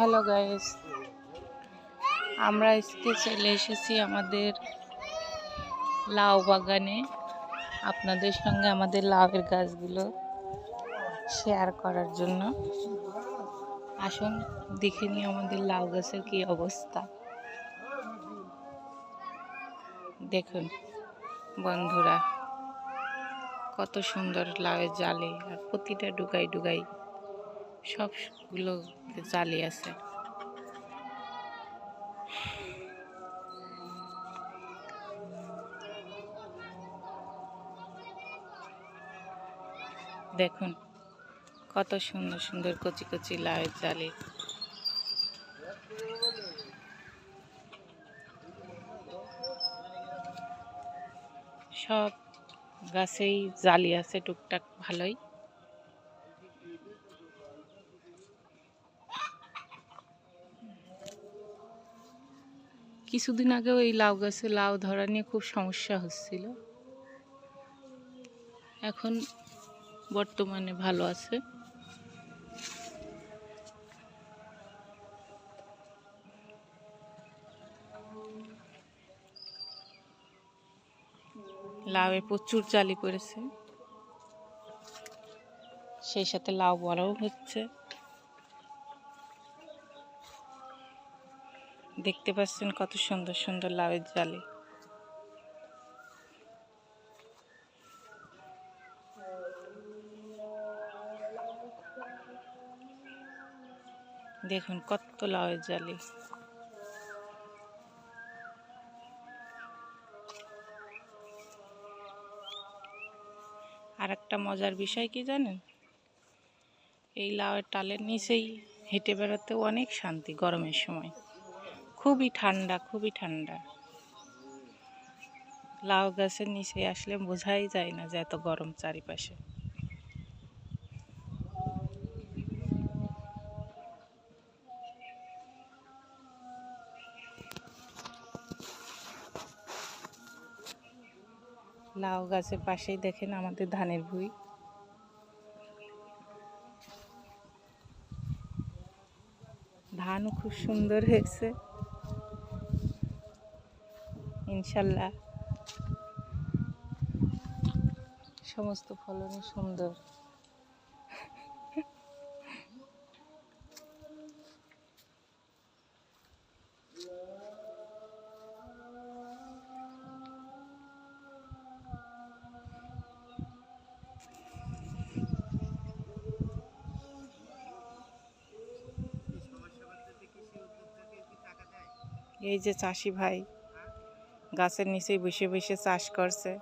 Hello guys, আমরা আজকে চলে এসেছি আমাদের লাউ বাগানে আপনাদের সঙ্গে আমাদের লাউয়ের গাছগুলো শেয়ার করার জন্য। আসুন দেখে নিই আমাদের লাউ গাছের কি অবস্থা। দেখুন বন্ধুরা, কত সুন্দর লাউয়ের জালি, আর প্রতিটা ডুগাই ডুগাই সবগুলো জালি আছে। দেখুন কত সুন্দর সুন্দর কচি কচি লাউয়ের জালি। সব গাছেই জালি আছে টুকটাক ভালোই। কিছুদিন আগেও এই লাউ গাছে লাউ ধরা নিয়ে খুব সমস্যা হচ্ছিল, এখন বর্তমানে ভালো আছে। লাউয়ে প্রচুর জালি পড়েছে, সেই সাথে লাউ বড়ও হচ্ছে। দেখতে পাচ্ছেন কত সুন্দর সুন্দর লাউয়ের জালি। দেখুন কত লাউয়ের জালি। আর একটা মজার বিষয় কি জানেন, এই লাউয়ের টালের নিচেই হেঁটে বেড়াতেও অনেক শান্তি। গরমের সময় খুবই ঠান্ডা, খুবই ঠান্ডা। লাউ গাছের নিচে আসলে বোঝাই যায় না যে এত গরম চারিপাশে। লাউ গাছের পাশেই দেখেন আমাদের ধানের ভুঁই। ধানও খুব সুন্দর হয়েছে ইনশাল্লাহ। সমস্ত ফলনই সুন্দর। এই যে চাষি ভাই গাছের নিচেই বসে বসে চাষ করছে।